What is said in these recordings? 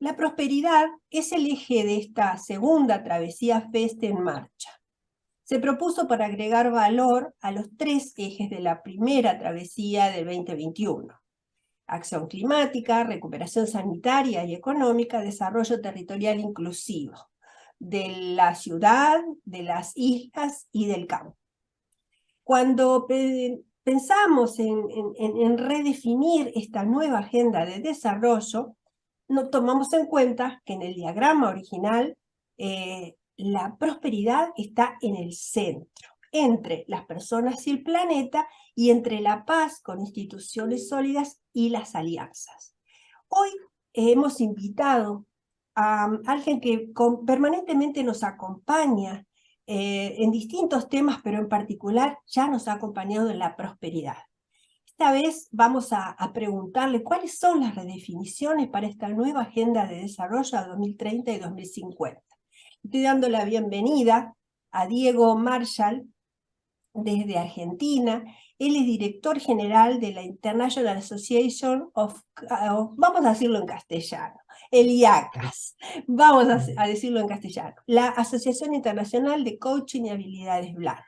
La prosperidad es el eje de esta segunda travesía FEST en marcha. Se propuso para agregar valor a los tres ejes de la primera travesía del 2021. Acción climática, recuperación sanitaria y económica, desarrollo territorial inclusivo, de la ciudad, de las islas y del campo. Cuando pensamos en redefinir esta nueva agenda de desarrollo, no tomamos en cuenta que en el diagrama original la prosperidad está en el centro, entre las personas y el planeta, y entre la paz con instituciones sólidas y las alianzas. Hoy hemos invitado a alguien que permanentemente nos acompaña en distintos temas, pero en particular ya nos ha acompañado en la prosperidad. Esta vez vamos a preguntarle cuáles son las redefiniciones para esta nueva Agenda de Desarrollo a 2030 y 2050. Estoy dando la bienvenida a Diego Marshall desde Argentina. Él es director general de la International Association vamos a decirlo en castellano, el IACAS, vamos a decirlo en castellano, la Asociación Internacional de Coaching y Habilidades Blandas.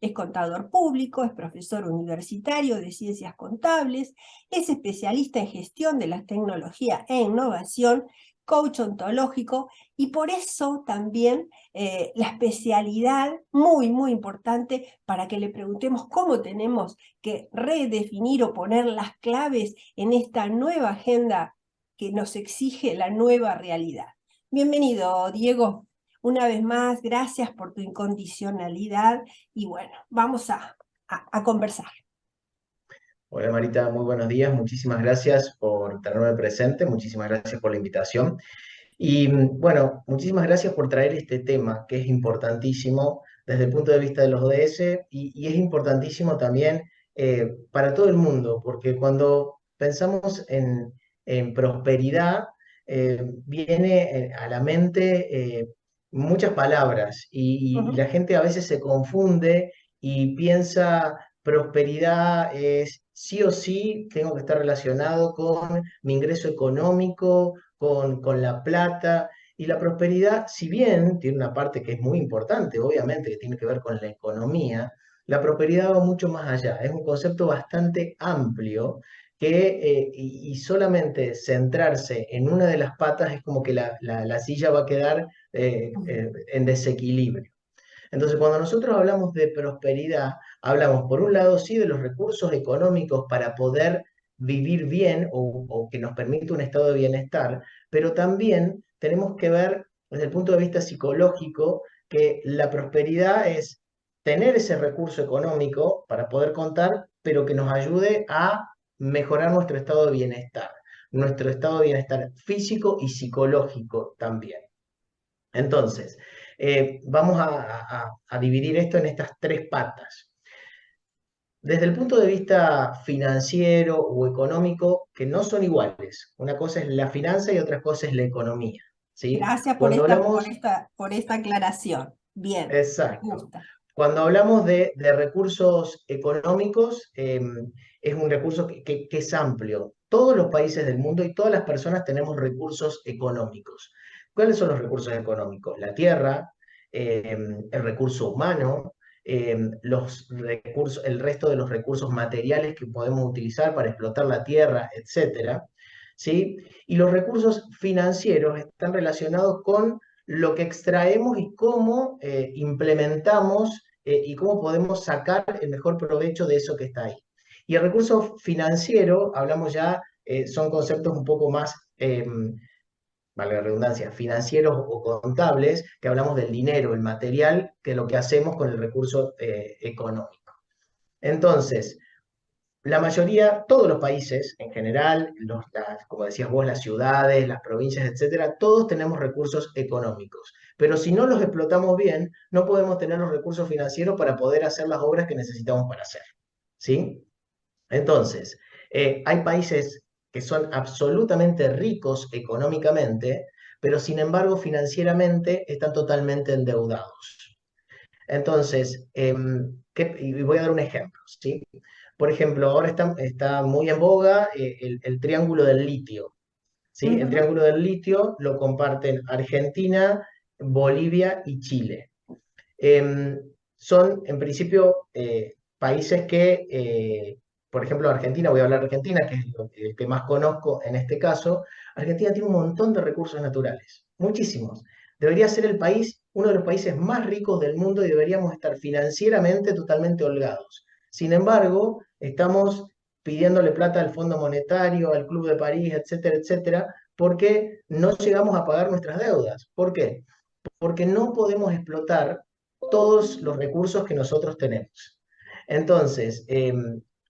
Es contador público, es profesor universitario de ciencias contables, es especialista en gestión de la tecnología e innovación, coach ontológico, y por eso también la especialidad muy importante para que le preguntemos cómo tenemos que redefinir o poner las claves en esta nueva agenda que nos exige la nueva realidad. Bienvenido, Diego. Una vez más, gracias por tu incondicionalidad y bueno, vamos a conversar. Hola Marita, muy buenos días. Muchísimas gracias por tenerme presente, muchísimas gracias por la invitación. Y bueno, muchísimas gracias por traer este tema que es importantísimo desde el punto de vista de los ODS y es importantísimo también para todo el mundo, porque cuando pensamos en prosperidad, viene a la mente muchas palabras y la gente a veces se confunde y piensa prosperidad es sí o sí, tengo que estar relacionado con mi ingreso económico, con la plata. Y la prosperidad, si bien tiene una parte que es muy importante, obviamente, que tiene que ver con la economía, la prosperidad va mucho más allá. Es un concepto bastante amplio y solamente centrarse en una de las patas es como que la silla va a quedar en desequilibrio. Entonces, cuando nosotros hablamos de prosperidad, hablamos por un lado, sí, de los recursos económicos para poder vivir bien o que nos permite un estado de bienestar, pero también tenemos que ver desde el punto de vista psicológico que la prosperidad es tener ese recurso económico para poder contar, pero que nos ayude a mejorar nuestro estado de bienestar físico y psicológico también. Entonces, vamos a dividir esto en estas tres patas. Desde el punto de vista financiero o económico, que no son iguales. Una cosa es la finanza y otra cosa es la economía. ¿Sí? Gracias Cuando hablamos, por esta aclaración. Bien, me exacto. gusta. Cuando hablamos de recursos económicos, es un recurso que es amplio. Todos los países del mundo y todas las personas tenemos recursos económicos. ¿Cuáles son los recursos económicos? La tierra, el recurso humano, el resto de los recursos materiales que podemos utilizar para explotar la tierra, etcétera, ¿sí? Y los recursos financieros están relacionados con lo que extraemos y cómo implementamos y cómo podemos sacar el mejor provecho de eso que está ahí. Y el recurso financiero, hablamos ya, son conceptos un poco más, valga la redundancia, financieros o contables, que hablamos del dinero, el material, que lo que hacemos con el recurso económico. Entonces, la mayoría, todos los países en general, como decías vos, las ciudades, las provincias, etcétera, todos tenemos recursos económicos. Pero si no los explotamos bien, no podemos tener los recursos financieros para poder hacer las obras que necesitamos para hacer. ¿Sí? Entonces, hay países que son absolutamente ricos económicamente, pero sin embargo financieramente están totalmente endeudados. Entonces, y voy a dar un ejemplo, ¿sí? Por ejemplo, ahora está muy en boga el triángulo del litio. ¿sí? El Triángulo del Litio lo comparten Argentina, Bolivia y Chile. Em, Son, en principio, países que, por ejemplo, Argentina, voy a hablar de Argentina, que es el que más conozco en este caso. Argentina tiene un montón de recursos naturales, muchísimos. Debería ser el país, uno de los países más ricos del mundo y deberíamos estar financieramente totalmente holgados. Sin embargo, estamos pidiéndole plata al Fondo Monetario, al Club de París, etcétera, etcétera, porque no llegamos a pagar nuestras deudas. ¿Por qué? Porque no podemos explotar todos los recursos que nosotros tenemos. Entonces,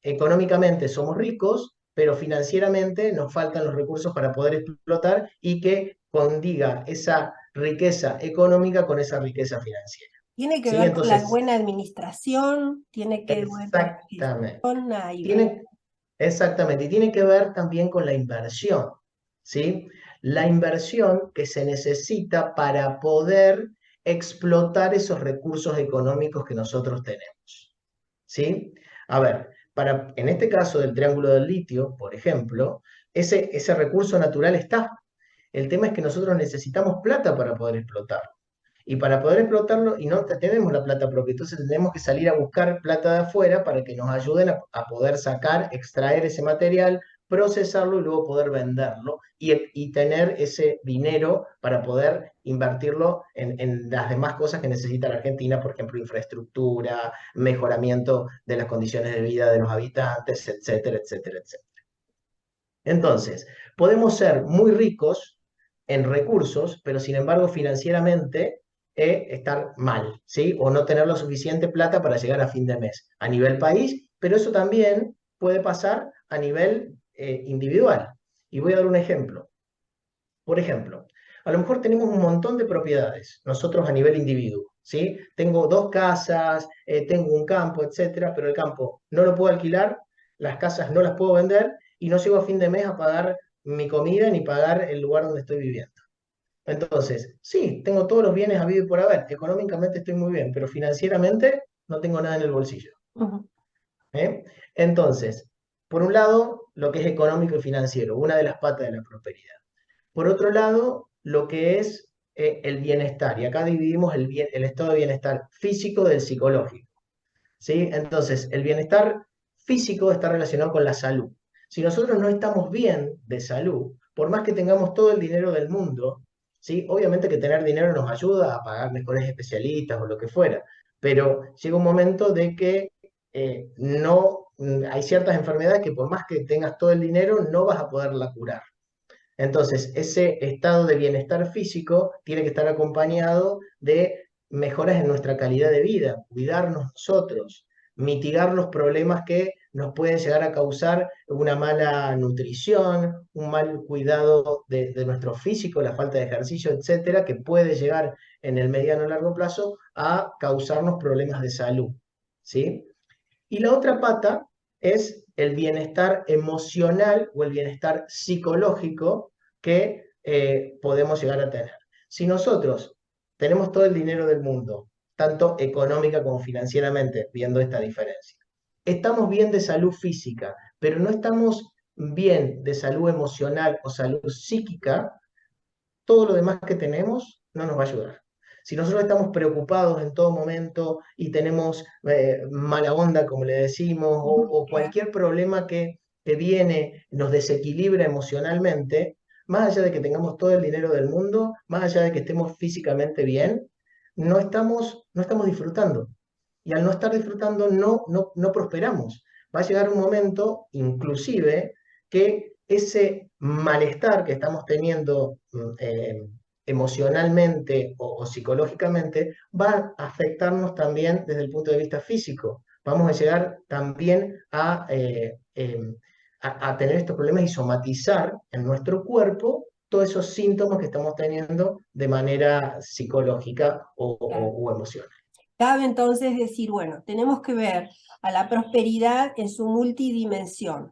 económicamente somos ricos, pero financieramente nos faltan los recursos para poder explotar y que condiga esa riqueza económica con esa riqueza financiera. Tiene que ¿Sí? ver con la Entonces, buena administración, tiene que ver con la exactamente. gestión, ahí va. Tiene, exactamente, y tiene que ver también con la inversión, ¿sí? La inversión que se necesita para poder explotar esos recursos económicos que nosotros tenemos, ¿sí? A ver, en este caso del Triángulo del Litio, por ejemplo, ese recurso natural está. El tema es que nosotros necesitamos plata para poder explotarlo. Y para poder explotarlo, y no tenemos la plata propia, entonces tenemos que salir a buscar plata de afuera para que nos ayuden a poder sacar, extraer ese material, procesarlo y luego poder venderlo y tener ese dinero para poder invertirlo en las demás cosas que necesita la Argentina, por ejemplo, infraestructura, mejoramiento de las condiciones de vida de los habitantes, etcétera, etcétera, etcétera. Entonces, podemos ser muy ricos en recursos, pero sin embargo financieramente estar mal, ¿sí? O no tener lo suficiente plata para llegar a fin de mes a nivel país, pero eso también puede pasar a nivel individual. Y voy a dar un ejemplo. Por ejemplo, a lo mejor tenemos un montón de propiedades, nosotros a nivel individuo, ¿sí? Tengo dos casas, tengo un campo, etcétera, pero el campo no lo puedo alquilar, las casas no las puedo vender y no llego a fin de mes a pagar mi comida ni pagar el lugar donde estoy viviendo. Entonces, sí, tengo todos los bienes habidos y por haber, económicamente estoy muy bien, pero financieramente no tengo nada en el bolsillo. Ujú. ¿Eh? Entonces, por un lado, lo que es económico y financiero, una de las patas de la prosperidad. Por otro lado, lo que es el bienestar, y acá dividimos el estado de bienestar físico del psicológico, ¿sí? Entonces, el bienestar físico está relacionado con la salud. Si nosotros no estamos bien de salud, por más que tengamos todo el dinero del mundo, ¿sí? Obviamente que tener dinero nos ayuda a pagar mejores especialistas o lo que fuera, pero llega un momento de que no, hay ciertas enfermedades que por más que tengas todo el dinero, no vas a poderla curar. Entonces, ese estado de bienestar físico tiene que estar acompañado de mejoras en nuestra calidad de vida, cuidarnos nosotros, mitigar los problemas que nos pueden llegar a causar una mala nutrición, un mal cuidado de nuestro físico, la falta de ejercicio, etcétera, que puede llegar en el mediano o largo plazo a causarnos problemas de salud, ¿sí? Y la otra pata es el bienestar emocional o el bienestar psicológico que podemos llegar a tener. Si nosotros tenemos todo el dinero del mundo, tanto económica como financieramente, viendo esta diferencia, estamos bien de salud física, pero no estamos bien de salud emocional o salud psíquica, todo lo demás que tenemos no nos va a ayudar. Si nosotros estamos preocupados en todo momento y tenemos mala onda, como le decimos, Ujú, o claro. cualquier problema que viene nos desequilibra emocionalmente, más allá de que tengamos todo el dinero del mundo, más allá de que estemos físicamente bien, no estamos disfrutando. Y al no estar disfrutando, no prosperamos. Va a llegar un momento, inclusive, que ese malestar que estamos teniendo emocionalmente o psicológicamente va a afectarnos también desde el punto de vista físico. Vamos a llegar también a tener estos problemas y somatizar en nuestro cuerpo todos esos síntomas que estamos teniendo de manera psicológica Claro. o emocional. Cabe entonces decir, bueno, tenemos que ver a la prosperidad en su multidimensión.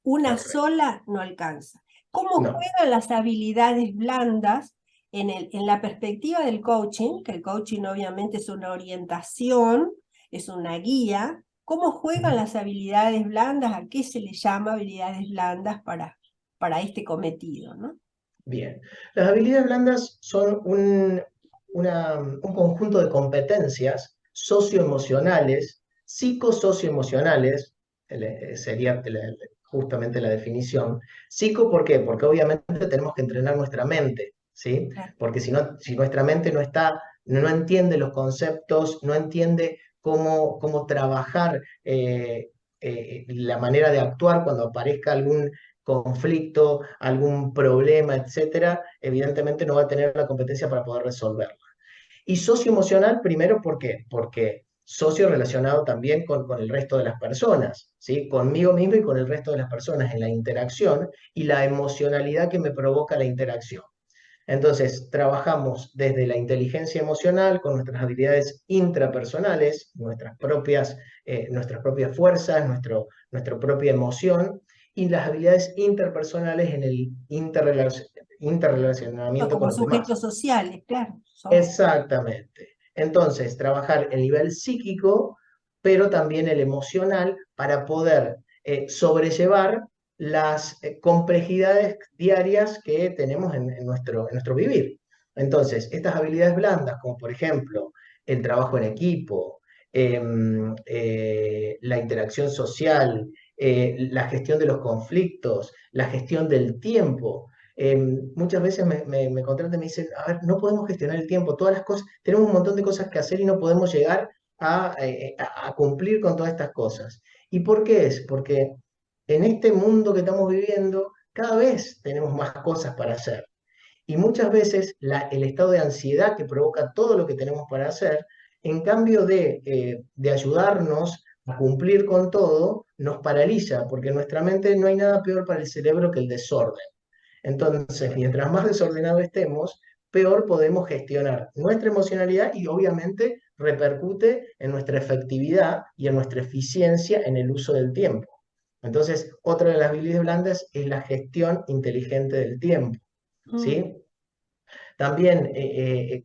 Una Perfecto. sola no alcanza. ¿Cómo No. juegan las habilidades blandas en la perspectiva del coaching? Que el coaching obviamente es una orientación, es una guía. ¿Cómo juegan Ujú. las habilidades blandas? ¿A qué se le llama habilidades blandas para este cometido, ¿no? Bien, las habilidades blandas son un conjunto de competencias socioemocionales, psicosocioemocionales, sería justamente la definición. Psico, ¿por qué? Porque obviamente tenemos que entrenar nuestra mente, ¿sí? Claro. Porque si no, si nuestra mente no entiende los conceptos, no entiende cómo trabajar la manera de actuar cuando aparezca algún conflicto, algún problema, etcétera, evidentemente no va a tener la competencia para poder resolverlo. Y socioemocional, primero, ¿por qué? Porque socio relacionado también con el resto de las personas, ¿sí? Conmigo mismo y con el resto de las personas en la interacción y la emocionalidad que me provoca la interacción. Entonces, trabajamos desde la inteligencia emocional con nuestras habilidades intrapersonales, nuestras propias fuerzas, nuestra propia emoción, y las habilidades interpersonales en el interrelacionamiento con Como los demás. sujetos sociales, claro, somos. Exactamente. Entonces, trabajar el nivel psíquico, pero también el emocional para poder sobrellevar las complejidades diarias que tenemos en nuestro vivir. Entonces, estas habilidades blandas, como por ejemplo el trabajo en equipo, la interacción social, la gestión de los conflictos, la gestión del tiempo, muchas veces me contratan y me dicen, a ver, no podemos gestionar el tiempo, todas las cosas, tenemos un montón de cosas que hacer y no podemos llegar a cumplir con todas estas cosas. ¿Y por qué es? Porque en este mundo que estamos viviendo, cada vez tenemos más cosas para hacer. Y muchas veces el estado de ansiedad que provoca todo lo que tenemos para hacer, en cambio de ayudarnos a cumplir con todo, nos paraliza, porque en nuestra mente no hay nada peor para el cerebro que el desorden. Entonces, mientras más desordenado estemos, peor podemos gestionar nuestra emocionalidad y obviamente repercute en nuestra efectividad y en nuestra eficiencia en el uso del tiempo. Entonces, otra de las habilidades blandas es la gestión inteligente del tiempo, Mm, ¿sí? También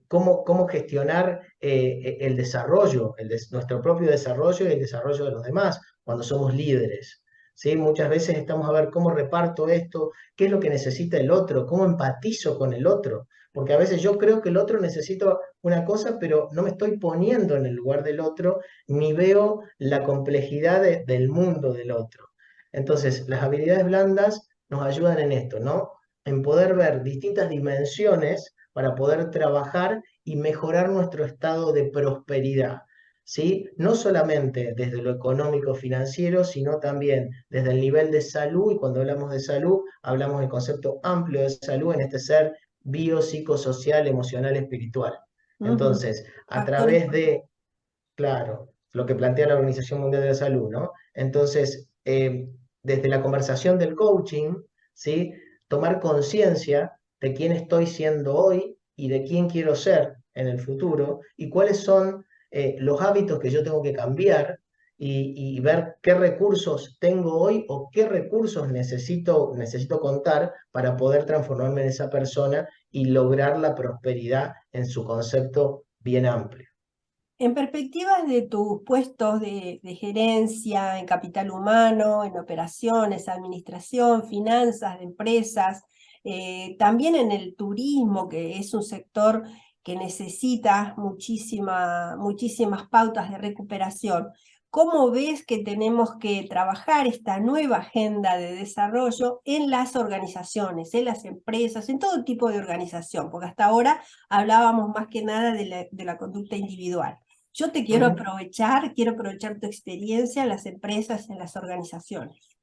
cómo gestionar el desarrollo, nuestro propio desarrollo y el desarrollo de los demás cuando somos líderes. ¿Sí? Muchas veces estamos a ver cómo reparto esto, qué es lo que necesita el otro, cómo empatizo con el otro. Porque a veces yo creo que el otro necesita una cosa, pero no me estoy poniendo en el lugar del otro, ni veo la complejidad del mundo del otro. Entonces, las habilidades blandas nos ayudan en esto, ¿no? En poder ver distintas dimensiones para poder trabajar y mejorar nuestro estado de prosperidad, ¿sí? No solamente desde lo económico financiero, sino también desde el nivel de salud, y cuando hablamos de salud, hablamos del concepto amplio de salud en este ser biopsicosocial, emocional, espiritual. ujú. Entonces, a Factores. través de, claro, lo que plantea la Organización Mundial de la Salud, ¿no? Entonces, desde la conversación del coaching, ¿sí? Tomar conciencia de quién estoy siendo hoy y de quién quiero ser en el futuro y cuáles son los hábitos que yo tengo que cambiar y ver qué recursos tengo hoy o qué recursos necesito contar para poder transformarme en esa persona y lograr la prosperidad en su concepto bien amplio. En perspectivas de tus puestos de gerencia, en capital humano, en operaciones, administración, finanzas de empresas, también en el turismo, que es un sector que necesita muchísimas pautas de recuperación, ¿cómo ves que tenemos que trabajar esta nueva agenda de desarrollo en las organizaciones, en las empresas, en todo tipo de organización? Porque hasta ahora hablábamos más que nada de la conducta individual. Yo te Ujú. quiero aprovechar tu experiencia en las empresas, en las organizaciones.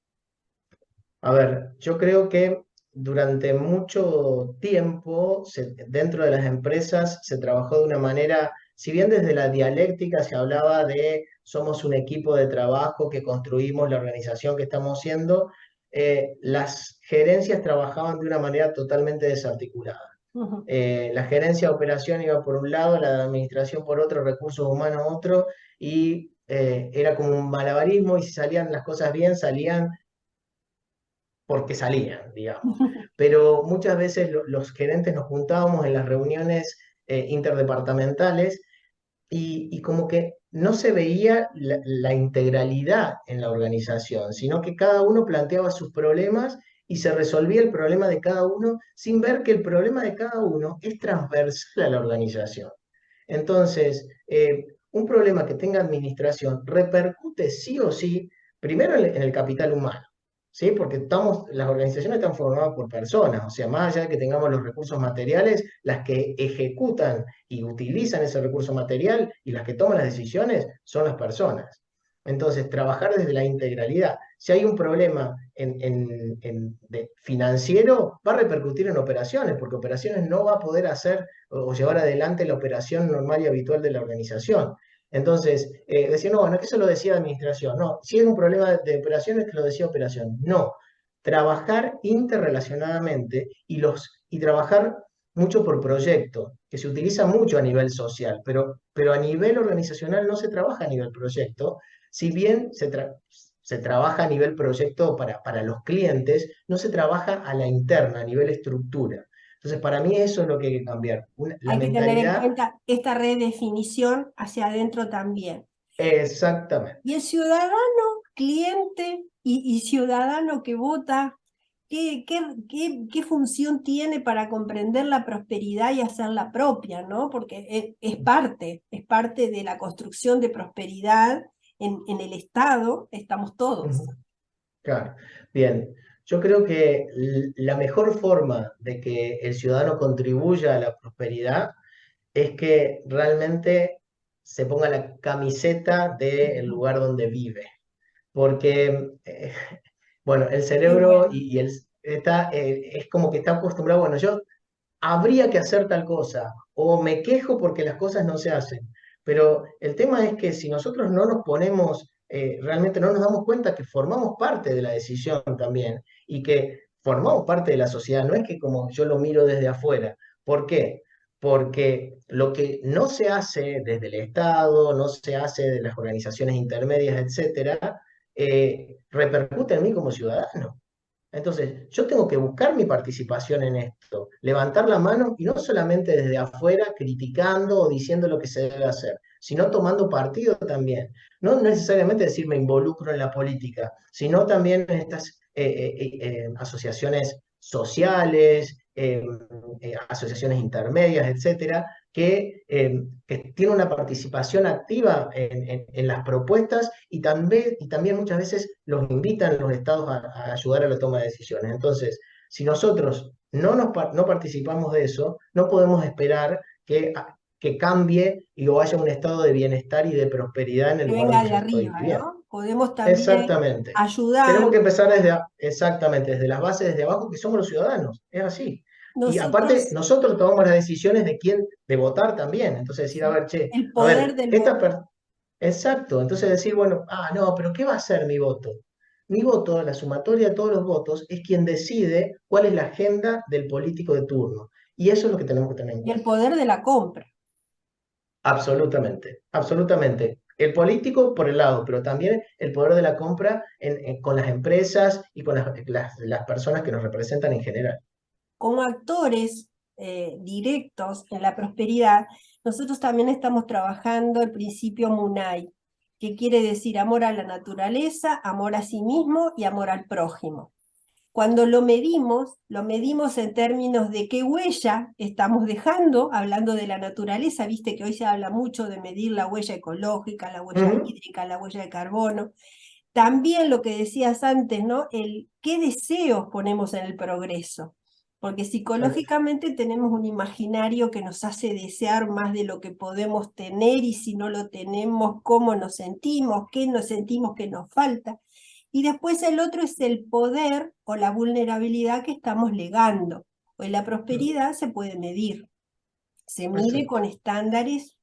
A ver, yo creo que durante mucho tiempo dentro de las empresas se trabajó de una manera, si bien desde la dialéctica se hablaba de somos un equipo de trabajo que construimos la organización que estamos siendo, las gerencias trabajaban de una manera totalmente desarticulada. Ujú. La gerencia de operación iba por un lado, la de administración por otro, recursos humanos otro, y era como un malabarismo y si salían las cosas bien, salían porque salían, digamos. Pero muchas veces los gerentes nos juntábamos en las reuniones interdepartamentales y como que no se veía la integralidad en la organización, sino que cada uno planteaba sus problemas y se resolvía el problema de cada uno sin ver que el problema de cada uno es transversal a la organización. Entonces, un problema que tenga administración repercute sí o sí, primero en el capital humano, ¿sí? Porque las organizaciones están formadas por personas, o sea, más allá de que tengamos los recursos materiales, las que ejecutan y utilizan ese recurso material y las que toman las decisiones son las personas. Entonces, trabajar desde la integralidad. Si hay un problema financiero, va a repercutir en operaciones, porque operaciones no va a poder hacer o llevar adelante la operación normal y habitual de la organización. Entonces, decir, no, bueno, que eso lo decía administración. No, si es un problema de operaciones, que lo decía operación. No, trabajar interrelacionadamente y trabajar mucho por proyecto, que se utiliza mucho a nivel social, pero a nivel organizacional no se trabaja a nivel proyecto, si bien se trabaja a nivel proyecto para los clientes, no se trabaja a la interna, a nivel estructura. Entonces, para mí eso es lo que hay que cambiar. La Hay que tener en mentalidad, cuenta esta redefinición hacia adentro también. Y exactamente. el ciudadano, cliente y ciudadano que vota, ¿qué función tiene para comprender la prosperidad y hacerla propia, ¿no? Porque es parte de la construcción de prosperidad en el Estado, estamos todos. Ujú. Claro. Bien, yo creo que la mejor forma de que el ciudadano contribuya a la prosperidad es que realmente se ponga la camiseta del lugar donde vive. Porque, bueno, el Qué cerebro bueno. es como que está acostumbrado, bueno, yo habría que hacer tal cosa, o me quejo porque las cosas no se hacen. Pero el tema es que si nosotros no nos ponemos, realmente no nos damos cuenta que formamos parte de la decisión también y que formamos parte de la sociedad, no es que como yo lo miro desde afuera. ¿Por qué? Porque lo que no se hace desde el Estado, no se hace de las organizaciones intermedias, etcétera, repercute en mí como ciudadano. Entonces, yo tengo que buscar mi participación en esto, levantar la mano y no solamente desde afuera criticando o diciendo lo que se debe hacer, sino tomando partido también. No necesariamente decir me involucro en la política, sino también en estas asociaciones sociales, asociaciones intermedias, etcétera, que tienen una participación activa en las propuestas y también muchas veces los invitan los estados a ayudar a la toma de decisiones. Entonces, si nosotros no participamos de eso, no podemos esperar que cambie y o haya un estado de bienestar y de prosperidad en el Que lugar venga donde de yo estoy arriba, viviendo. ¿no? Podemos también Exactamente. Tenemos ayudar. que empezar exactamente, desde las bases, desde abajo, que somos los ciudadanos. Es así. Y aparte, Nosotros, nosotros tomamos las decisiones de votar también. Entonces decir, a sí, ver, che, el a poder ver, del voto. exacto. Entonces decir, bueno, no, pero ¿qué va a ser mi voto? Mi voto, la sumatoria de todos los votos, es quien decide cuál es la agenda del político de turno. Y eso es lo que tenemos que tener en Y el cuenta. poder de la compra. Absolutamente, absolutamente. El político por el lado, pero también el poder de la compra con las empresas y con las personas que nos representan en general. Como actores directos en la prosperidad, nosotros también estamos trabajando el principio MUNAI, que quiere decir amor a la naturaleza, amor a sí mismo y amor al prójimo. Cuando lo medimos en términos de qué huella estamos dejando, hablando de la naturaleza, viste que hoy se habla mucho de medir la huella ecológica, la huella Ujú. hídrica, la huella de carbono. También lo que decías antes, ¿no? El qué deseos ponemos en el progreso. Porque psicológicamente tenemos un imaginario que nos hace desear más de lo que podemos tener y si no lo tenemos, cómo nos sentimos, qué nos sentimos que nos falta. Y después el otro es el poder o la vulnerabilidad que estamos legando. Hoy la prosperidad se puede medir, se mide Exacto. con estándares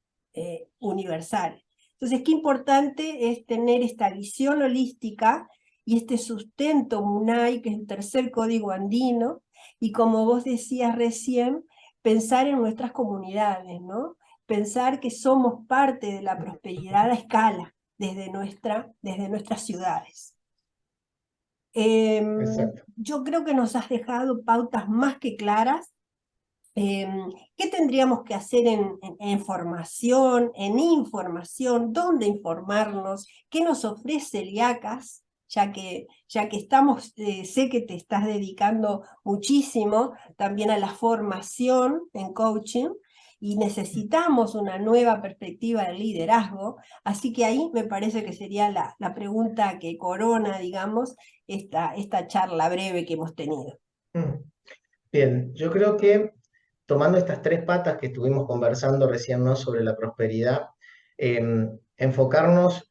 universales. Entonces, qué importante es tener esta visión holística y este sustento MUNAI, que es el tercer código andino, y como vos decías recién, pensar en nuestras comunidades, ¿no? Pensar que somos parte de la prosperidad a escala desde nuestras ciudades. Exacto. Yo creo que nos has dejado pautas más que claras. ¿Qué tendríamos que hacer en formación, en información? ¿Dónde informarnos? ¿Qué nos ofrece el IACAS? ya que estamos, sé que te estás dedicando muchísimo también a la formación en coaching y necesitamos una nueva perspectiva de liderazgo, así que ahí me parece que sería la pregunta que corona, digamos, esta charla breve que hemos tenido. Mm. Bien, yo creo que tomando estas tres patas que estuvimos conversando recién, ¿no? Sobre la prosperidad, enfocarnos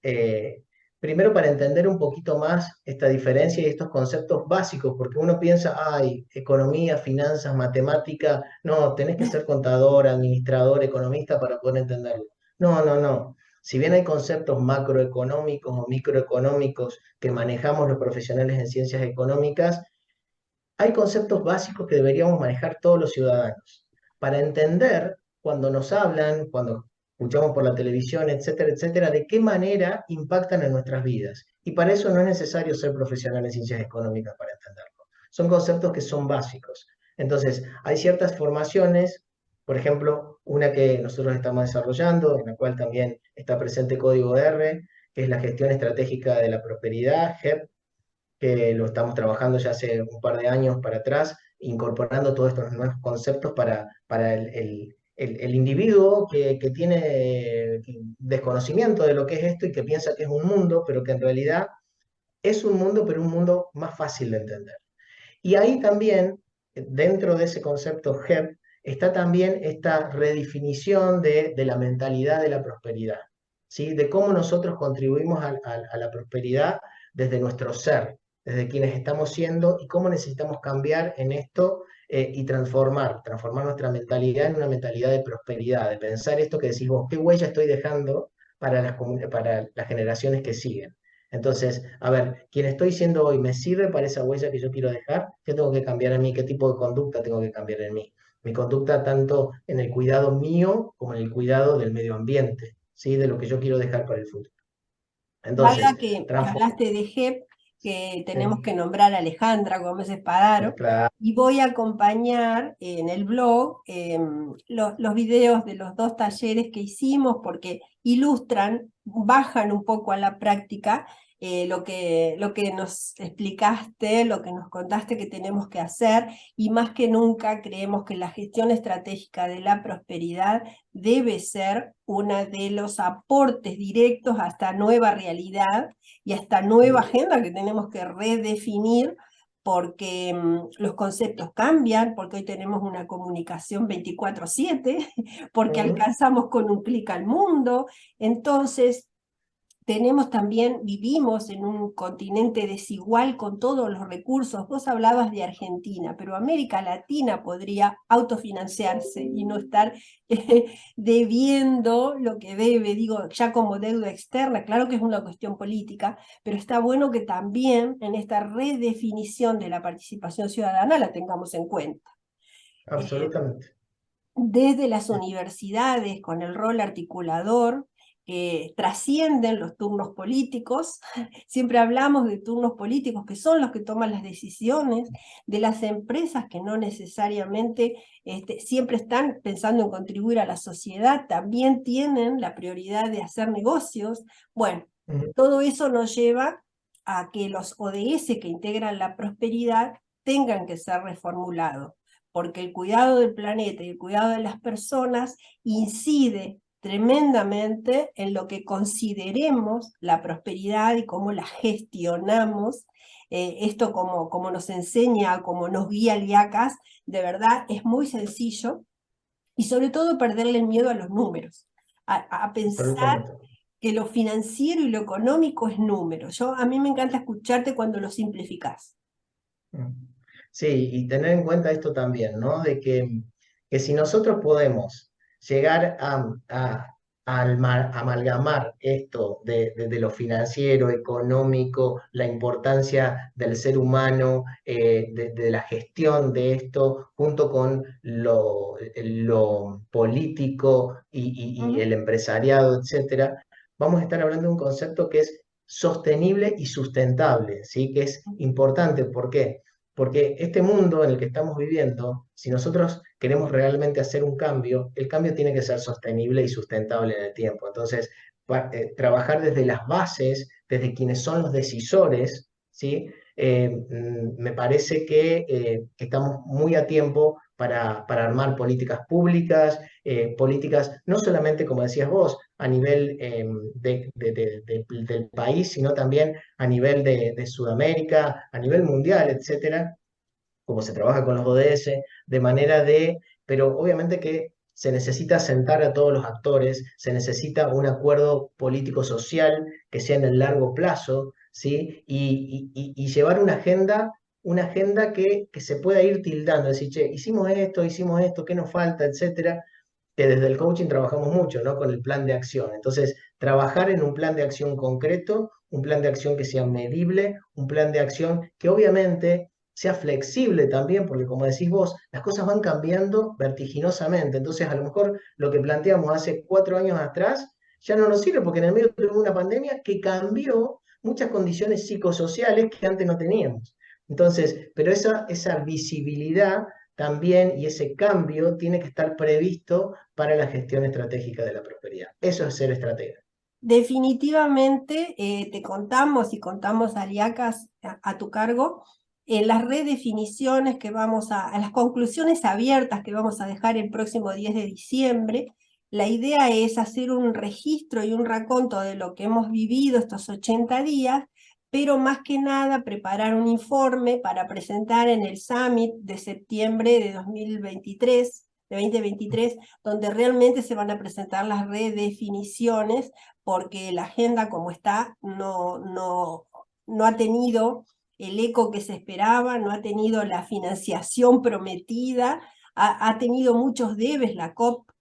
primero para entender un poquito más esta diferencia y estos conceptos básicos, porque uno piensa, ay, economía, finanzas, matemática, no, tenés que ser contador, administrador, economista para poder entenderlo. No, no, no. Si bien hay conceptos macroeconómicos o microeconómicos que manejamos los profesionales en ciencias económicas, hay conceptos básicos que deberíamos manejar todos los ciudadanos para entender cuando nos hablan, cuando escuchamos por la televisión, etcétera, etcétera, de qué manera impactan en nuestras vidas. Y para eso no es necesario ser profesional en ciencias económicas para entenderlo. Son conceptos que son básicos. Entonces, hay ciertas formaciones, por ejemplo, una que nosotros estamos desarrollando, en la cual también está presente Código R, que es la gestión estratégica de la prosperidad, GEP, que lo estamos trabajando ya hace un par de años para atrás, incorporando todos estos nuevos conceptos para el individuo que tiene desconocimiento de lo que es esto y que piensa que es un mundo, pero que en realidad es un mundo, pero un mundo más fácil de entender. Y ahí también, dentro de ese concepto GEP, está también esta redefinición de la mentalidad de la prosperidad, ¿sí? De cómo nosotros contribuimos a la prosperidad desde nuestro ser, desde quienes estamos siendo y cómo necesitamos cambiar en esto y transformar nuestra mentalidad en una mentalidad de prosperidad, de pensar esto que decís vos, ¿qué huella estoy dejando para las generaciones que siguen? Entonces, a ver, quien estoy siendo hoy me sirve para esa huella que yo quiero dejar. ¿Qué tengo que cambiar en mí? ¿Qué tipo de conducta tengo que cambiar en mí? Mi conducta tanto en el cuidado mío como en el cuidado del medio ambiente, ¿sí? De lo que yo quiero dejar para el futuro. Valga Entonces, que hablaste de GEP, que tenemos que nombrar a Alejandra Gómez Espadaro, claro, y voy a acompañar en el blog los videos de los dos talleres que hicimos porque ilustran, bajan un poco a la práctica lo que nos explicaste, lo que nos contaste que tenemos que hacer, y más que nunca creemos que la gestión estratégica de la prosperidad debe ser uno de los aportes directos a esta nueva realidad y a esta nueva agenda que tenemos que redefinir porque los conceptos cambian, porque hoy tenemos una comunicación 24/7, porque alcanzamos con un clic al mundo. Entonces, vivimos en un continente desigual con todos los recursos. Vos hablabas de Argentina, pero América Latina podría autofinanciarse y no estar debiendo lo que debe, digo, ya como deuda externa. Claro que es una cuestión política, pero está bueno que también en esta redefinición de la participación ciudadana la tengamos en cuenta. Eh, absolutamente. Desde las universidades, con el rol articulador, que trascienden los turnos políticos. Siempre hablamos de turnos políticos que son los que toman las decisiones, de las empresas que no necesariamente siempre están pensando en contribuir a la sociedad, también tienen la prioridad de hacer negocios. Bueno, todo eso nos lleva a que los ODS que integran la prosperidad tengan que ser reformulados, porque el cuidado del planeta y el cuidado de las personas incide tremendamente en lo que consideremos la prosperidad y cómo la gestionamos. Esto como nos enseña, como nos guía el IACAS, de verdad es muy sencillo, y sobre todo perderle el miedo a los números, a pensar Absolutamente. que lo financiero y lo económico es número. A mí me encanta escucharte cuando lo simplificás. Sí, y tener en cuenta esto también, ¿no? De que si nosotros podemos llegar a amalgamar esto de lo financiero, económico, la importancia del ser humano, de la gestión de esto, junto con lo político y el empresariado, etcétera, vamos a estar hablando de un concepto que es sostenible y sustentable, ¿sí? Que es importante. ¿Por qué? Porque este mundo en el que estamos viviendo, si nosotros queremos realmente hacer un cambio, el cambio tiene que ser sostenible y sustentable en el tiempo. Entonces, trabajar desde las bases, desde quienes son los decisores, ¿sí? Me parece que estamos muy a tiempo para armar políticas públicas, políticas no solamente, como decías vos, a nivel del país, sino también a nivel de Sudamérica, a nivel mundial, etcétera, como se trabaja con los ODS, de manera de, pero obviamente que se necesita sentar a todos los actores, se necesita un acuerdo político-social que sea en el largo plazo, ¿sí? Y llevar una agenda que se pueda ir tildando, decir, che, hicimos esto, ¿qué nos falta, etcétera? Que desde el coaching trabajamos mucho, ¿no? Con el plan de acción. Entonces, trabajar en un plan de acción concreto, un plan de acción que sea medible, un plan de acción que obviamente sea flexible también, porque como decís vos, las cosas van cambiando vertiginosamente. Entonces, a lo mejor lo que planteamos hace 4 años atrás ya no nos sirve, porque en el medio tuvimos una pandemia que cambió muchas condiciones psicosociales que antes no teníamos. Entonces, pero esa visibilidad también y ese cambio tiene que estar previsto para la gestión estratégica de la prosperidad. Eso es ser estratega. Definitivamente te contamos y contamos a Liacas a tu cargo en las redefiniciones que vamos a las conclusiones abiertas que vamos a dejar el próximo 10 de diciembre. La idea es hacer un registro y un raconto de lo que hemos vivido estos 80 días, pero más que nada preparar un informe para presentar en el Summit de septiembre de 2023, de 2023, donde realmente se van a presentar las redefiniciones porque la agenda como está no ha tenido el eco que se esperaba, no ha tenido la financiación prometida, ha tenido muchos debes la COP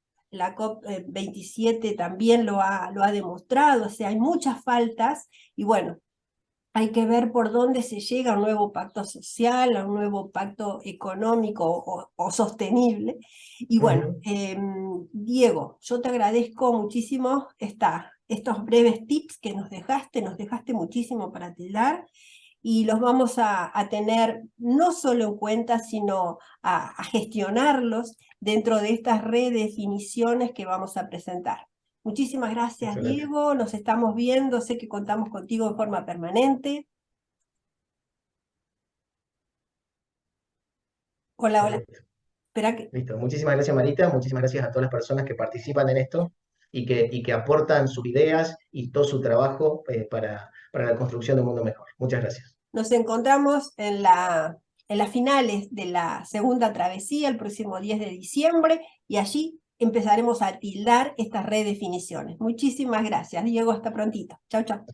27 también lo ha demostrado, o sea, hay muchas faltas y bueno, hay que ver por dónde se llega a un nuevo pacto social, a un nuevo pacto económico o sostenible. Y bueno, Ujú. Diego, yo te agradezco muchísimo estos breves tips que nos dejaste muchísimo para tildar y los vamos a tener no solo en cuenta, sino a gestionarlos dentro de estas redefiniciones que vamos a presentar. Muchísimas gracias, Excelente. Diego. Nos estamos viendo. Sé que contamos contigo de forma permanente. Hola, hola. Perfecto. Espera que Listo. Muchísimas gracias, Marita. Muchísimas gracias a todas las personas que participan en esto y que aportan sus ideas y todo su trabajo para la construcción de un mundo mejor. Muchas gracias. nos encontramos en las finales de la segunda travesía el próximo 10 de diciembre y allí empezaremos a tildar estas redefiniciones. Muchísimas gracias, Diego. Hasta prontito. Chau, chau.